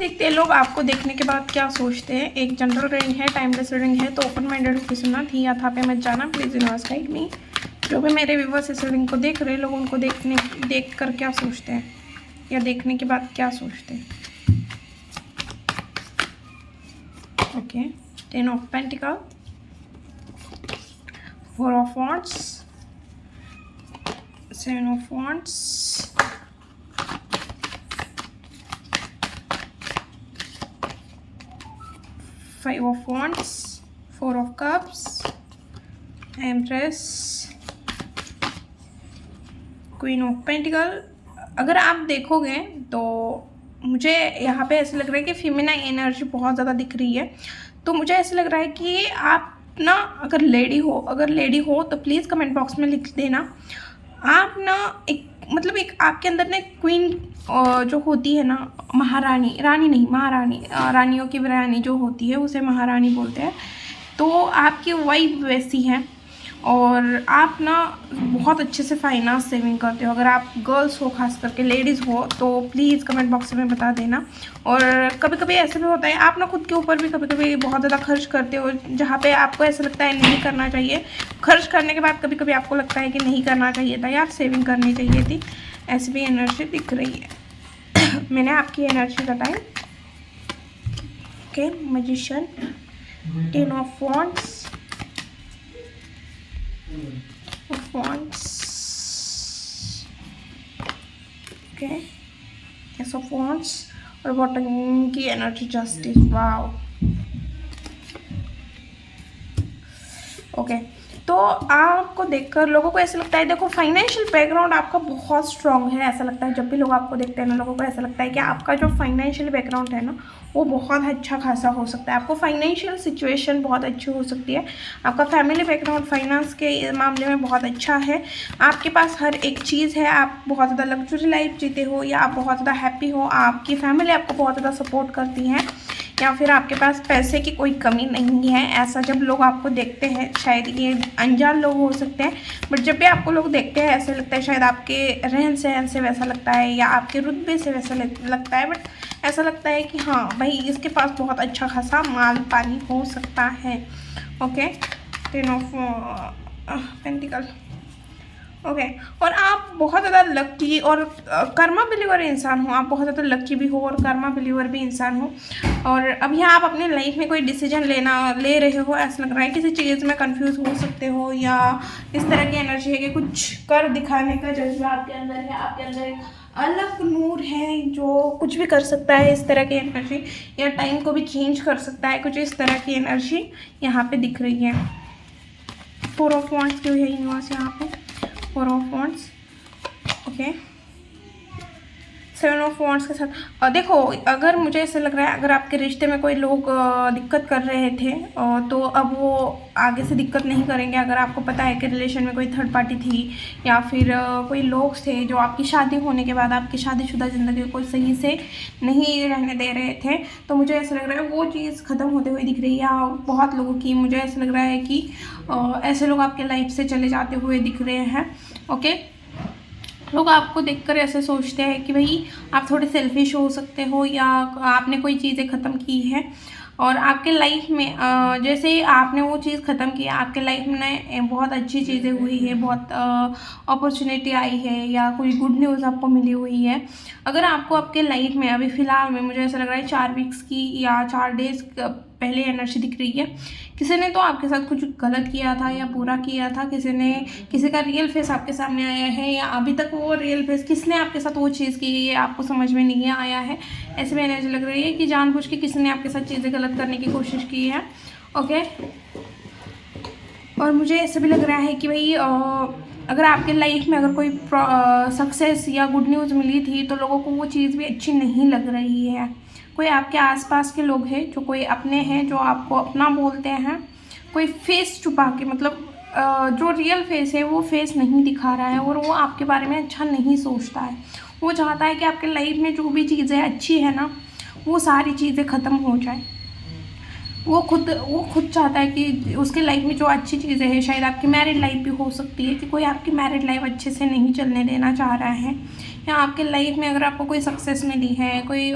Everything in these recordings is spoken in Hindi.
देखते हैं लोग आपको देखने के बाद क्या सोचते हैं। एक जनरल रीडिंग है, टाइमलेस रीडिंग है, तो ओपन माइंडेड होकर सुनना, थी या था पे मत जाना। Please universe guide me. जो भी मेरे व्यूवर्स इस रीडिंग को देख रहे हैं, लोग उनको देख कर क्या सोचते हैं या देखने के बाद क्या सोचते हैं। Okay, 10 of pentacle, 4 of wands, 7 of wands, 5 of wands, 4 of cups, Empress, Queen of Pentacle। अगर आप देखोगे तो मुझे यहाँ पे ऐसा लग रहा है कि फीमेनाइन एनर्जी बहुत ज़्यादा दिख रही है। तो मुझे ऐसा लग रहा है कि आप ना अगर लेडी हो तो प्लीज़ कमेंट बॉक्स में लिख देना। आप ना एक मतलब एक आपके अंदर ना क्वीन जो होती है ना, महारानी, रानी नहीं महारानी, रानियों की रानी जो होती है उसे महारानी बोलते हैं। तो आपकी वाइफ वैसी है और आप ना बहुत अच्छे से फाइनेंस सेविंग करते हो। अगर आप गर्ल्स हो, खास करके लेडीज़ हो, तो प्लीज़ कमेंट बॉक्स में बता देना। और कभी कभी ऐसे भी होता है आप ना खुद के ऊपर भी कभी कभी बहुत ज़्यादा खर्च करते हो, जहाँ पे आपको ऐसा लगता है नहीं करना चाहिए। खर्च करने के बाद कभी कभी आपको लगता है कि नहीं करना चाहिए था यार, सेविंग करनी चाहिए थी। ऐसी भी एनर्जी दिख रही है। मैंने आपकी एनर्जी बताई। Okay, magician, 10 of wands, okay, S of wands और बॉटम की एनर्जी जस्टिस। Wow, okay. तो आपको देखकर लोगों को ऐसा लगता है, देखो फाइनेंशियल बैकग्राउंड आपका बहुत स्ट्रांग है। ऐसा लगता है जब भी लोग आपको देखते हैं ना, लोगों को ऐसा लगता है कि आपका जो फाइनेंशियल बैकग्राउंड है ना वो बहुत अच्छा खासा हो सकता है। आपको फाइनेंशियल सिचुएशन बहुत अच्छी हो सकती है। आपका फैमिली बैकग्राउंड फाइनेंस के मामले में बहुत अच्छा है। आपके पास हर एक चीज़ है। आप बहुत ज़्यादा लग्जरी लाइफ जीते हो या आप बहुत ज़्यादा हैप्पी हो। आपकी फैमिली आपको बहुत ज़्यादा सपोर्ट करती है या फिर आपके पास पैसे की कोई कमी नहीं है। ऐसा जब लोग आपको देखते हैं, शायद ये अनजान लोग हो सकते हैं, बट जब भी आपको लोग देखते हैं ऐसे लगता है शायद आपके रहन सहन से वैसा लगता है या आपके रुतबे से वैसा लगता है। बट ऐसा लगता है कि हाँ भाई इसके पास बहुत अच्छा खासा माल पानी हो सकता है। Okay, 10 of pentacle. ओके, और आप बहुत ज़्यादा लकी और कर्मा बिलीवर इंसान हो। आप बहुत ज़्यादा लकी भी हो और कर्मा बिलीवर भी इंसान हो। और अब यहाँ आप अपनी लाइफ में कोई डिसीजन ले रहे हो, ऐसा लग रहा है किसी चीज़ में कंफ्यूज हो सकते हो या इस तरह की एनर्जी है कि कुछ कर दिखाने का जज्बा आपके अंदर है। आपके अंदर एक अलग नूर है जो कुछ भी कर सकता है, इस तरह की एनर्जी, या टाइम को भी चेंज कर सकता है, कुछ इस तरह की एनर्जी यहाँ पे दिख रही है। 4 ऑफ वांड्स क्यों है यूनिवर्स यहाँ पे? 4 of wands, okay, 7 of wands के साथ देखो, अगर मुझे ऐसा लग रहा है अगर आपके रिश्ते में कोई लोग दिक्कत कर रहे थे तो अब वो आगे से दिक्कत नहीं करेंगे। अगर आपको पता है कि रिलेशन में कोई थर्ड पार्टी थी या फिर कोई लोग थे जो आपकी शादी होने के बाद आपकी शादीशुदा ज़िंदगी को सही से नहीं रहने दे रहे थे, तो मुझे ऐसा लग रहा है वो चीज़ ख़त्म होते हुए दिख रही है। बहुत लोगों की मुझे ऐसा लग रहा है कि ऐसे लोग आपके लाइफ से चले जाते हुए दिख रहे हैं। ओके, लोग आपको देखकर ऐसे सोचते हैं कि भाई आप थोड़े सेल्फिश हो सकते हो या आपने कोई चीज़ें ख़त्म की है और आपके लाइफ में जैसे ही आपने वो चीज़ ख़त्म की, आपके लाइफ में बहुत अच्छी चीज़ें हुई है, बहुत अपॉर्चुनिटी आई है या कोई गुड न्यूज़ आपको मिली हुई है। अगर आपको आपके लाइफ में अभी फ़िलहाल में मुझे ऐसा लग रहा है 4 वीक्स की या 4 डेज़ पहले एनर्जी दिख रही है, किसी ने तो आपके साथ कुछ गलत किया था या बुरा किया था। किसी का रियल फेस आपके सामने आया है या अभी तक वो रियल फेस किसने आपके साथ वो चीज़ की ये आपको समझ में नहीं आया है। ऐसे में एनर्जी लग रही है कि जानबूझ के किसी ने आपके साथ चीज़ें गलत करने की कोशिश की है। ओके, और मुझे ऐसे भी लग रहा है कि भाई अगर आपके लाइफ में अगर कोई सक्सेस या गुड न्यूज़ मिली थी तो लोगों को वो चीज़ भी अच्छी नहीं लग रही है। कोई आपके आसपास के लोग हैं जो कोई अपने हैं जो आपको अपना बोलते हैं, कोई फेस छुपा के मतलब जो रियल फेस है वो फेस नहीं दिखा रहा है और वो आपके बारे में अच्छा नहीं सोचता है। वो चाहता है कि आपके लाइफ में जो भी चीज़ें अच्छी है ना वो सारी चीज़ें ख़त्म हो जाए। वो खुद चाहता है कि उसके लाइफ में जो अच्छी चीज़ें हैं, शायद आपकी मैरिड लाइफ भी हो सकती है कि कोई आपकी मैरिड लाइफ अच्छे से नहीं चलने देना चाह रहा है या आपके लाइफ में अगर आपको कोई सक्सेस मिली है, कोई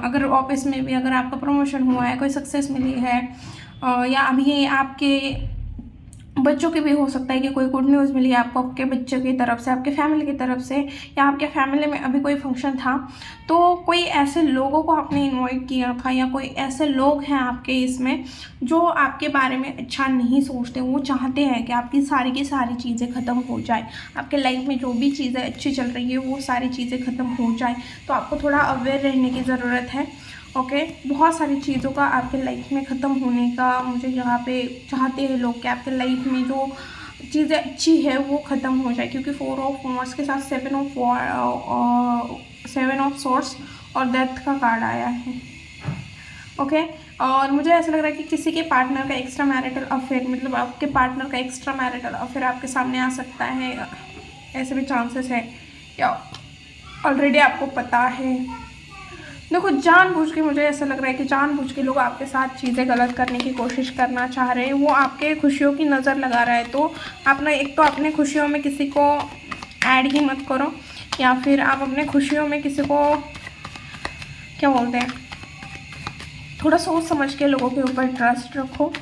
अगर ऑफिस में भी अगर आपका प्रमोशन हुआ है, कोई सक्सेस मिली है, या अभी आपके बच्चों की भी हो सकता है कि कोई गुड न्यूज़ मिली आपको आपके बच्चों की तरफ से, आपके फैमिली की तरफ से, या आपके फैमिली में अभी कोई फंक्शन था, तो कोई ऐसे लोगों को आपने इनवाइट किया था, या कोई ऐसे लोग हैं आपके इसमें जो आपके बारे में अच्छा नहीं सोचते, वो चाहते हैं कि आपकी सारी की सारी चीज़ें ख़त्म हो जाए, आपके लाइफ में जो भी चीज़ें अच्छी चल रही है वो सारी चीज़ें ख़त्म हो जाए। तो आपको थोड़ा अवेयर रहने की ज़रूरत है। ओके, बहुत सारी चीज़ों का आपके लाइफ में ख़त्म होने का मुझे यहाँ पे चाहते हैं लोग कि आपके लाइफ में जो चीज़ें अच्छी है वो ख़त्म हो जाए, क्योंकि 4 ऑफ वॉन्ड्स के साथ 7 ऑफ सोर्स और डेथ का कार्ड आया है। ओके, और मुझे ऐसा लग रहा है कि किसी के पार्टनर का एक्स्ट्रा मैरिटल अफेयर, मतलब आपके पार्टनर का एक्स्ट्रा मैरिटल अफेयर आपके सामने आ सकता है, ऐसे भी चांसेस है, या ऑलरेडी आपको पता है। देखो, जानबूझ के मुझे ऐसा लग रहा है कि जानबूझ के लोग आपके साथ चीज़ें गलत करने की कोशिश करना चाह रहे हैं, वो आपके खुशियों की नज़र लगा रहा है। तो आप ना, एक तो अपने खुशियों में किसी को ऐड ही मत करो, या फिर आप अपने खुशियों में किसी को क्या बोलते हैं, थोड़ा सोच समझ के लोगों के ऊपर ट्रस्ट रखो।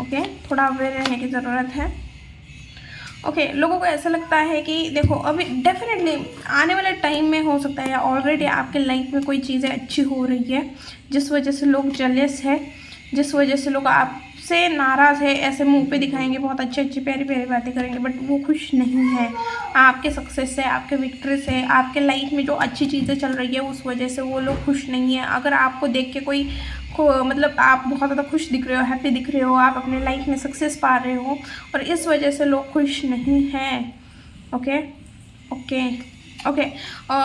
ओके, थोड़ा अवेयर रहने की ज़रूरत है। ओके, लोगों को ऐसा लगता है कि देखो, अभी डेफिनेटली आने वाले टाइम में हो सकता है या ऑलरेडी आपके लाइफ में कोई चीज़ें अच्छी हो रही है, जिस वजह से लोग जेलस है, जिस वजह से लोग आपसे नाराज़ है, ऐसे मुंह पे दिखाएंगे, बहुत अच्छी अच्छी प्यारी प्यारी बातें करेंगे, बट वो खुश नहीं है आपके सक्सेस से, आपके विक्ट्री से, आपके लाइफ में जो अच्छी चीज़ें चल रही है उस वजह से वो लोग खुश नहीं है। अगर आपको देख के कोई मतलब आप बहुत ज़्यादा खुश दिख रहे हो, हैप्पी दिख रहे हो, आप अपने लाइफ में सक्सेस पा रहे हो, और इस वजह से लोग खुश नहीं हैं। ओके ओके ओके,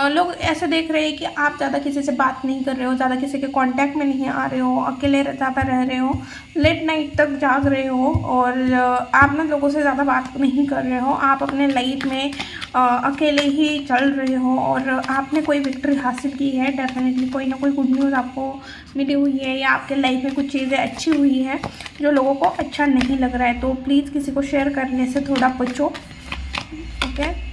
लोग ऐसे देख रहे हैं कि आप ज़्यादा किसी से बात नहीं कर रहे हो, ज़्यादा किसी के कांटेक्ट में नहीं आ रहे हो, अकेले ज़्यादा रह रहे हो, लेट नाइट तक जाग रहे हो, और आप ना लोगों से ज़्यादा बात नहीं कर रहे हो, आप अपने लाइफ में अकेले ही चल रहे हो, और आपने कोई विक्ट्री हासिल की है, डेफिनेटली कोई ना कोई गुड न्यूज़ आपको मिली हुई है, या आपके लाइफ में कुछ चीज़ें अच्छी हुई है जो लोगों को अच्छा नहीं लग रहा है। तो प्लीज़ किसी को शेयर करने से थोड़ा बचो। ओके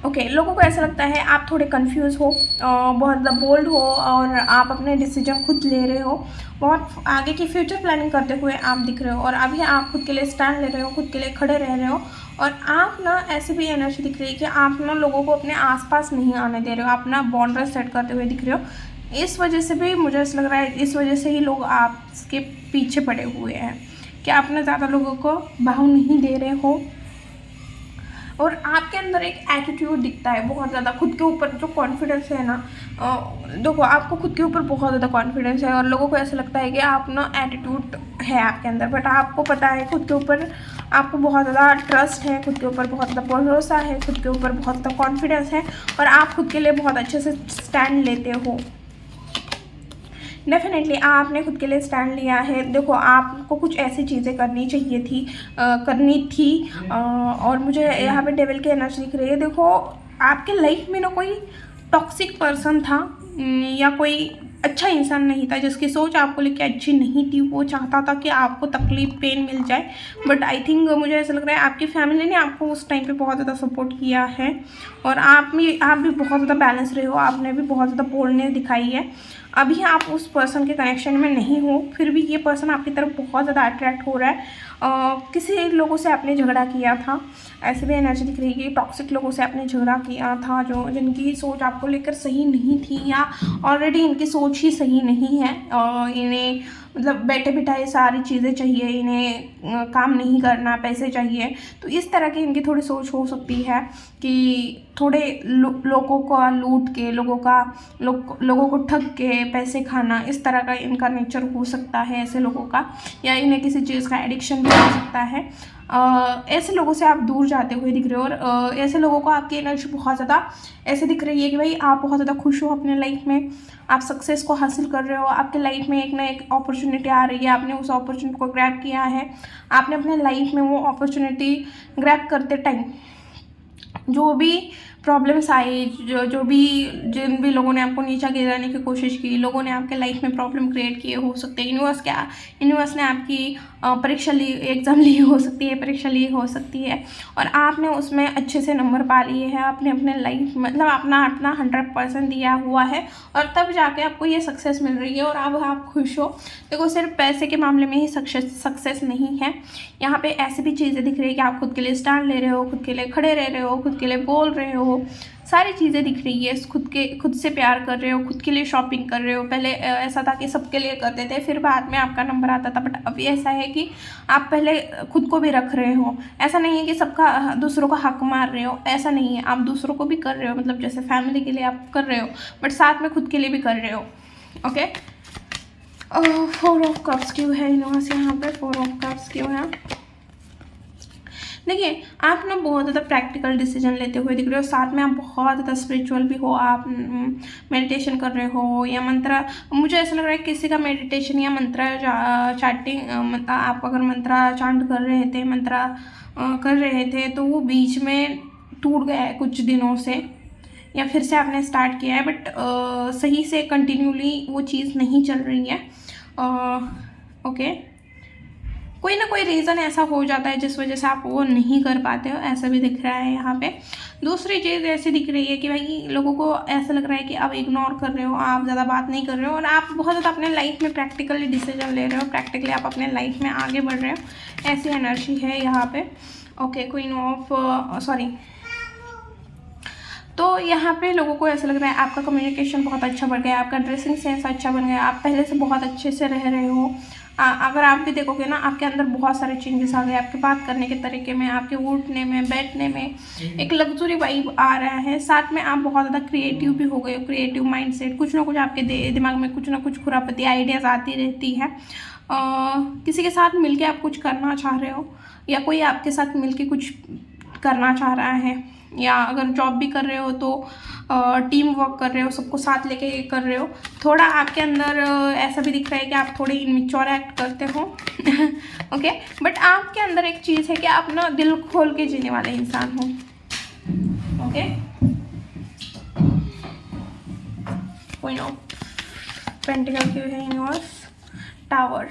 ओके, लोगों को ऐसा लगता है आप थोड़े कंफ्यूज हो, बहुत ज़्यादा बोल्ड हो, और आप अपने डिसीजन खुद ले रहे हो, बहुत आगे की फ्यूचर प्लानिंग करते हुए आप दिख रहे हो, और अभी आप खुद के लिए स्टैंड ले रहे हो, खुद के लिए खड़े रह रहे हो, और आप ना ऐसी भी एनर्जी दिख रही है कि आप ना लोगों को अपने आसपास नहीं आने दे रहे हो, आप ना बाउंड्री सेट करते हुए दिख रहे हो। इस वजह से भी मुझे ऐसा लग रहा है, इस वजह से ही लोग आपके पीछे पड़े हुए हैं कि आप ना ज़्यादा लोगों को भाव नहीं दे रहे हो, और आपके अंदर एक एटीट्यूड दिखता है बहुत ज़्यादा, खुद के ऊपर जो कॉन्फिडेंस है ना, देखो आपको खुद के ऊपर बहुत ज़्यादा कॉन्फिडेंस है, और लोगों को ऐसा लगता है कि आप ना एटीट्यूड है आपके अंदर, बट आपको पता है खुद के ऊपर आपको बहुत ज़्यादा ट्रस्ट है, खुद के ऊपर बहुत ज़्यादा भरोसा है, खुद के ऊपर बहुत ज़्यादा कॉन्फिडेंस है, और आप खुद के लिए बहुत अच्छे से स्टैंड लेते हो। डेफिनेटली आपने खुद के लिए स्टैंड लिया है। देखो, आपको कुछ ऐसी चीज़ें करनी चाहिए थी, करनी थी, और मुझे यहाँ पे डेविल की एनर्जी दिख रही है। देखो, आपके लाइफ में ना कोई टॉक्सिक पर्सन था, या कोई अच्छा इंसान नहीं था जिसकी सोच आपको लेके अच्छी नहीं थी, वो चाहता था कि आपको तकलीफ पेन मिल जाए, बट आई थिंक मुझे ऐसा लग रहा है आपकी फैमिली ने आपको उस टाइम पे बहुत ज़्यादा सपोर्ट किया है, और आप भी बहुत ज़्यादा बैलेंस रहे हो, आपने भी बहुत ज़्यादा बोल्डनेस दिखाई है। अभी आप उस पर्सन के कनेक्शन में नहीं हो, फिर भी ये पर्सन आपकी तरफ बहुत ज़्यादा अट्रैक्ट हो रहा है। किसी लोगों से आपने झगड़ा किया था, ऐसे भी एनर्जी दिख रही है कि टॉक्सिक लोगों से आपने झगड़ा किया था, जो जिनकी सोच आपको लेकर सही नहीं थी, या ऑलरेडी इनकी सोच ही सही नहीं है, इन्हें मतलब बैठे बिठाए सारी चीज़ें चाहिए, इन्हें काम नहीं करना, पैसे चाहिए, तो इस तरह की इनकी थोड़ी सोच हो सकती है कि थोड़े लोगों का लूट के, लोगों को ठग के पैसे खाना, इस तरह का इनका नेचर हो सकता है ऐसे लोगों का, या इन्हें किसी चीज़ का एडिक्शन भी हो सकता है। ऐसे लोगों से आप दूर जाते हुए दिख रहे हो, और ऐसे लोगों को आपकी एनर्जी बहुत ज़्यादा ऐसे दिख रही है कि भाई आप बहुत ज़्यादा खुश हो अपने लाइफ में, आप सक्सेस को हासिल कर रहे हो, आपके लाइफ में एक ना एक अपॉर्चुनिटी आ रही है, आपने उस अपॉर्चुनिटी को ग्रैब किया है, आपने अपने लाइफ में वो अपॉर्चुनिटी ग्रैब करते टाइम जो भी प्रॉब्लम्स आई, जो भी जिन भी लोगों ने आपको नीचा गिराने की कोशिश की, लोगों ने आपके लाइफ में प्रॉब्लम क्रिएट किए हो सकते हैं, यूनिवर्स ने आपकी परीक्षा ली, एग्ज़ाम ली हो सकती है, परीक्षा ली हो सकती है, और आपने उसमें अच्छे से नंबर पा लिए हैं, आपने अपने लाइफ मतलब अपना 100% दिया हुआ है, और तब जाके आपको ये सक्सेस मिल रही है और अब आप खुश हो। देखो, सिर्फ पैसे के मामले में ही सक्सेस नहीं है, यहाँ पे ऐसी भी चीज़ें दिख रही है कि आप खुद के लिए स्टैंड ले रहे हो, खुद के लिए खड़े रह रहे हो, खुद के लिए बोल रहे हो, सारी चीज़ें दिख रही है। खुद से प्यार कर रहे हो, खुद के लिए शॉपिंग कर रहे हो। पहले ऐसा था कि सबके लिए करते थे, फिर बाद में आपका नंबर आता था, बट अभी ऐसा है कि आप पहले खुद को भी रख रहे हो। ऐसा नहीं है कि सबका दूसरों का हक मार रहे हो, ऐसा नहीं है, आप दूसरों को भी कर रहे हो, मतलब जैसे फैमिली के लिए आप कर रहे हो, बट साथ में खुद के लिए भी कर रहे हो। ओके, 4 ऑफ कप्स क्यों है यूनिवर्स यहाँ पे? 4 ऑफ कप्स क्यों है? देखिए, आप ना बहुत ज़्यादा प्रैक्टिकल डिसीजन लेते हुए दिख रहे हो, साथ में आप बहुत ज़्यादा स्पिरिचुअल भी हो, आप मेडिटेशन कर रहे हो या मंत्र, मुझे ऐसा लग रहा है किसी का मेडिटेशन या मंत्र चैंटिंग, आप अगर मंत्रा चांट कर रहे थे, मंत्रा कर रहे थे, तो वो बीच में टूट गया है कुछ दिनों से, या फिर से आपने स्टार्ट किया है, बट सही से कंटिन्यूली वो चीज़ नहीं चल रही है। ओके, कोई ना कोई रीज़न ऐसा हो जाता है जिस वजह से आप वो नहीं कर पाते हो, ऐसा भी दिख रहा है यहाँ पे। दूसरी चीज़ ऐसी दिख रही है कि भाई लोगों को ऐसा लग रहा है कि आप इग्नोर कर रहे हो, आप ज़्यादा बात नहीं कर रहे हो, और आप बहुत ज़्यादा अपने लाइफ में प्रैक्टिकली डिसीजन ले रहे हो, प्रैक्टिकली आप अपने लाइफ में आगे बढ़ रहे हो, ऐसी एनर्जी है यहाँ पे। ओके, क्वीन ऑफ सॉरी, तो यहाँ पे लोगों को ऐसा लग रहा है आपका कम्युनिकेशन बहुत अच्छा बढ़ गया, आपका ड्रेसिंग सेंस अच्छा बन गया, आप पहले से बहुत अच्छे से रह रहे हो। अगर आप भी देखोगे ना, आपके अंदर बहुत सारे चेंजेस आ गए, आपके बात करने के तरीके में, आपके उठने में, बैठने में एक लग्जरी वाइब आ रहा है। साथ में आप बहुत ज़्यादा क्रिएटिव भी हो गए हो, क्रिएटिव माइंडसेट, कुछ ना कुछ आपके दिमाग में कुछ ना कुछ खुरापती आइडियाज़ आती रहती है। किसी के साथ मिलके आप कुछ करना चाह रहे हो, या कोई आपके साथ मिलके कुछ करना चाह रहा है, या अगर जॉब भी कर रहे हो तो टीम वर्क कर रहे हो, सबको साथ लेके कर रहे हो। थोड़ा आपके अंदर ऐसा भी दिख रहा है कि आप थोड़े इमेच्योर एक्ट करते हो। ओके, बट आपके अंदर एक चीज़ है कि आप ना दिल खोल के जीने वाले इंसान हो। ओके, क्वीन ऑफ पेंटिकल क्यों है यूनिवर्स? टावर।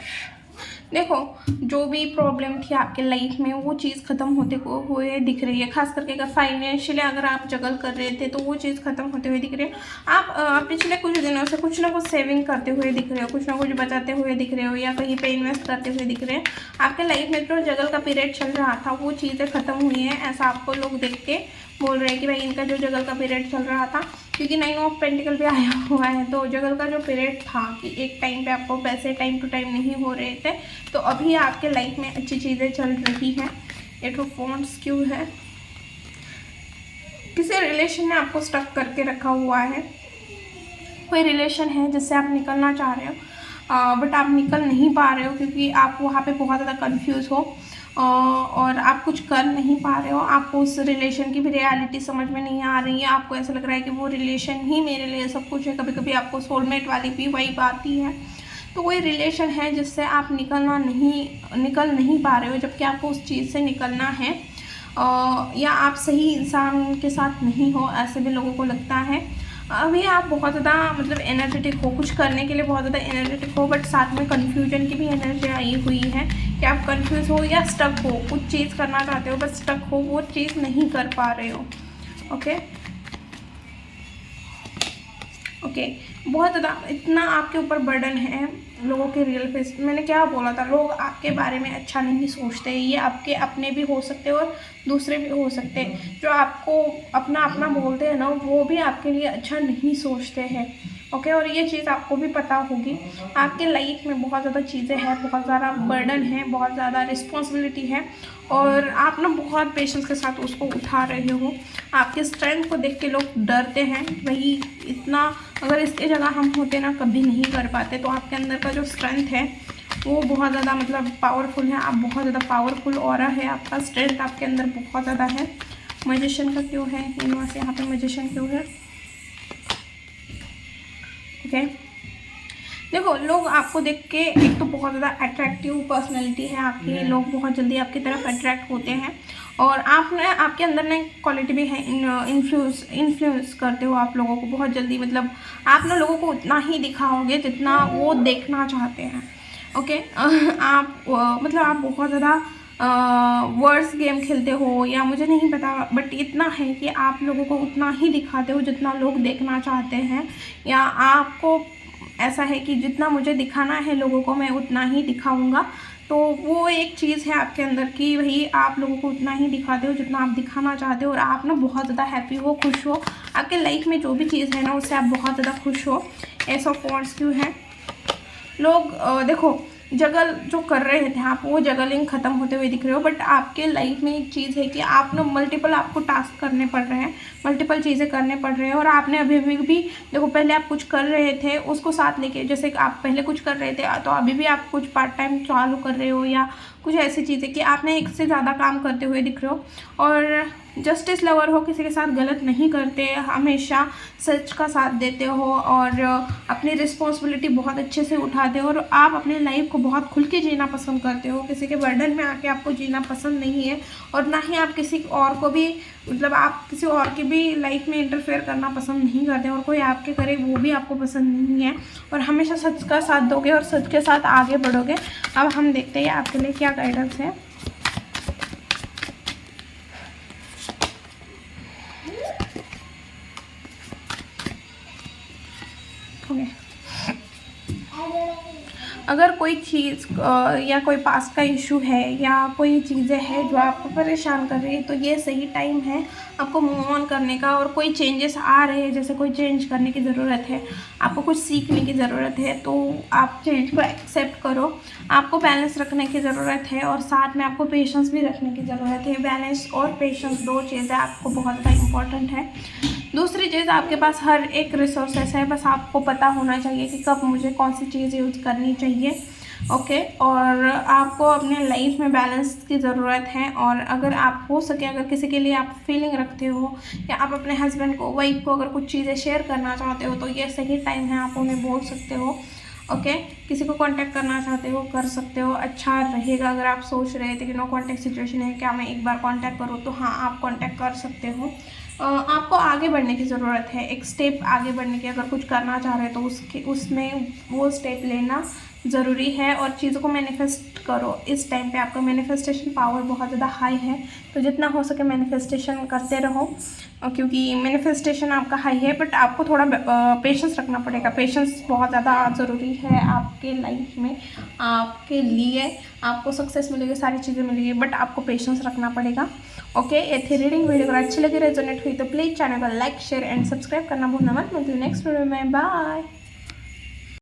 देखो, जो भी प्रॉब्लम थी आपके लाइफ में, वो चीज़ ख़त्म होते हुए दिख रही है। खास करके अगर फाइनेंशियली अगर आप जगल कर रहे थे तो वो चीज़ ख़त्म होते हुए दिख रही है। आप पिछले कुछ दिनों से कुछ ना कुछ सेविंग करते हुए दिख रहे हो, कुछ ना कुछ बचाते हुए दिख रहे हो, या कहीं पे इन्वेस्ट करते हुए दिख रहे हैं। आपके लाइफ में जो जगल का पीरियड चल रहा था, वो चीज़ें ख़त्म हुई हैं, ऐसा आपको लोग देख के बोल रहे हैं कि भाई इनका जो जगल का पीरियड चल रहा था, क्योंकि 9 ऑफ पेंटिकल भी आया हुआ है, तो जगल का जो पीरियड था कि एक टाइम पे आपको पैसे टाइम टू टाइम नहीं हो रहे थे, तो अभी आपके लाइफ में अच्छी चीज़ें चल रही हैं। 8 ऑफ वांड्स क्यों है? किसी रिलेशन ने आपको स्टक करके रखा हुआ है, कोई रिलेशन है जिससे आप निकलना चाह रहे हो, बट आप निकल नहीं पा रहे हो क्योंकि आप वहाँ पे बहुत ज़्यादा कंफ्यूज हो, और आप कुछ कर नहीं पा रहे हो। आपको उस रिलेशन की भी रियलिटी समझ में नहीं आ रही है, आपको ऐसा लग रहा है कि वो रिलेशन ही मेरे लिए सब कुछ है। कभी कभी आपको सोलमेट वाली भी वाइब आती है। तो कोई रिलेशन है जिससे आप निकल नहीं पा रहे हो, जबकि आपको उस चीज़ से निकलना है, या आप सही इंसान के साथ नहीं हो, ऐसे भी लोगों को लगता है। अभी आप बहुत ज़्यादा मतलब एनर्जेटिक हो, कुछ करने के लिए बहुत ज़्यादा एनर्जेटिक हो, बट साथ में कन्फ्यूजन की भी एनर्जी आई हुई है कि आप कन्फ्यूज़ हो या स्टक हो, कुछ चीज़ करना चाहते हो बस स्टक हो, वो चीज़ नहीं कर पा रहे हो। ओके, बहुत ज़्यादा इतना आपके ऊपर बर्डन है लोगों के रियल फेस। मैंने क्या बोला था, लोग आपके बारे में अच्छा नहीं सोचते, ये आपके अपने भी हो सकते हैं और दूसरे भी हो सकते हैं। जो आपको अपना अपना बोलते हैं ना, वो भी आपके लिए अच्छा नहीं सोचते हैं। ओके, और ये चीज़ आपको भी पता होगी। आपके लाइफ में बहुत ज़्यादा चीज़ें हैं, बहुत ज़्यादा बर्डन है, बहुत ज़्यादा रिस्पॉन्सिबिलिटी है, और आप ना बहुत पेशेंस के साथ उसको उठा रहे हो। आपके स्ट्रेंथ को देख के लोग डरते हैं, वही इतना अगर इसके जगह हम होते ना कभी नहीं कर पाते। तो आपके अंदर का जो स्ट्रेंथ है वो बहुत ज़्यादा मतलब पावरफुल है, आप बहुत ज़्यादा पावरफुल ऑरा है आपका, स्ट्रेंथ आपके अंदर बहुत ज़्यादा है। मैजिशियन का क्यों है यूनिवर्स यहाँ पे? मैजिशियन क्यों है? ओके, देखो, लोग आपको देख के, एक तो बहुत ज़्यादा अट्रैक्टिव पर्सनैलिटी है आपकी, लोग बहुत जल्दी आपकी तरफ अट्रैक्ट होते हैं, और आपने आपके अंदर ना क्वालिटी भी है, इन्फ्लुएंस करते हो आप लोगों को बहुत जल्दी। मतलब आप ना लोगों को उतना ही दिखाओगे जितना वो देखना चाहते हैं। ओके आप मतलब आप बहुत ज़्यादा वर्ड्स गेम खेलते हो या मुझे नहीं पता, बट इतना है कि आप लोगों को उतना ही दिखाते हो जितना लोग देखना चाहते हैं। या आपको ऐसा है कि जितना मुझे दिखाना है लोगों को मैं उतना ही दिखाऊंगा। तो वो एक चीज़ है आपके अंदर की भाई आप लोगों को उतना ही दिखाते हो जितना आप दिखाना चाहते हो, और आप ना बहुत ज़्यादा हैप्पी हो, खुश हो। आपके लाइफ में जो भी चीज़ है ना उससे आप बहुत ज़्यादा खुश हो। एस ऑफ वॉन्ड्स क्यों है? लोग देखो जगल जो कर रहे थे आप, वो जगलिंग ख़त्म होते हुए दिख रहे हो, बट आपके लाइफ में एक चीज़ है कि आप ना मल्टीपल आपको टास्क करने पड़ रहे हैं, मल्टीपल चीज़ें करने पड़ रहे हैं। और आपने अभी भी देखो, पहले आप कुछ कर रहे थे उसको साथ लेके, जैसे आप पहले कुछ कर रहे थे तो अभी भी आप कुछ पार्ट टाइम चालू कर रहे हो, या कुछ ऐसी चीज़ें कि आपने एक से ज़्यादा काम करते हुए दिख रहे हो। और जस्टिस लवर हो, किसी के साथ गलत नहीं करते, हमेशा सच का साथ देते हो, और अपनी रिस्पॉन्सिबिलिटी बहुत अच्छे से उठाते हो, और आप अपने लाइफ को बहुत खुल के जीना पसंद करते हो। किसी के बर्डन में आके आपको जीना पसंद नहीं है, और ना ही आप किसी और को भी, मतलब आप किसी और की भी लाइफ में इंटरफेयर करना पसंद नहीं करते, और कोई आपके करे वो भी आपको पसंद नहीं है। और हमेशा सच का साथ दोगे और सच के साथ आगे बढ़ोगे। अब हम देखते हैं आपके लिए क्या गाइडेंस है। ओके, अगर कोई चीज़ या कोई पास्ट का इशू है या कोई चीज़ें हैं जो आपको परेशान कर रही है, तो ये सही टाइम है आपको मूव ऑन करने का। और कोई चेंजेस आ रहे हैं, जैसे कोई चेंज करने की ज़रूरत है, आपको कुछ सीखने की ज़रूरत है, तो आप चेंज को एक्सेप्ट करो। आपको बैलेंस रखने की ज़रूरत है, और साथ में आपको पेशेंस भी रखने की ज़रूरत है। बैलेंस और पेशेंस दो चीज़ें आपको बहुत ज़्यादा इम्पॉर्टेंट है। दूसरी चीज़, आपके पास हर एक रिसोर्सेस है, बस आपको पता होना चाहिए कि कब मुझे कौन सी चीज़ यूज़ करनी चाहिए। ओके, और आपको अपने लाइफ में बैलेंस की ज़रूरत है। और अगर आप हो सके, अगर किसी के लिए आप फीलिंग रखते हो, या आप अपने हस्बैंड को, वाइफ को अगर कुछ चीज़ें शेयर करना चाहते हो, तो ये सही टाइम है, आप उन्हें बोल सकते हो। ओके, किसी को कांटेक्ट करना चाहते हो कर सकते हो। अच्छा रहेगा अगर आप सोच रहे थे कि नो कांटेक्ट सिचुएशन है, क्या मैं एक बार कांटेक्ट करूँ, तो हाँ आप कांटेक्ट कर सकते हो। आपको आगे बढ़ने की ज़रूरत है, एक स्टेप आगे बढ़ने की। अगर कुछ करना चाह रहे हैं तो उसमें वो स्टेप लेना ज़रूरी है, और चीज़ों को मैनिफेस्ट करो। इस टाइम पे आपका मैनिफेस्टेशन पावर बहुत ज़्यादा हाई है, तो जितना हो सके मैनिफेस्टेशन करते रहो, क्योंकि मैनिफेस्टेशन आपका हाई है, बट आपको थोड़ा पेशेंस रखना पड़ेगा। पेशेंस बहुत ज़्यादा ज़रूरी है आपके लाइफ में। आपके लिए आपको सक्सेस मिलेगी, सारी चीज़ें मिलेगी, बट आपको पेशेंस रखना पड़ेगा। ओके, ये थी रीडिंग। वीडियो अगर अच्छी लगी, रेजोनेट हुई, तो प्लीज़ चैनल को लाइक शेयर एंड सब्सक्राइब करना भूलना मत। मिलती हूँ नेक्स्ट वीडियो में, बाय।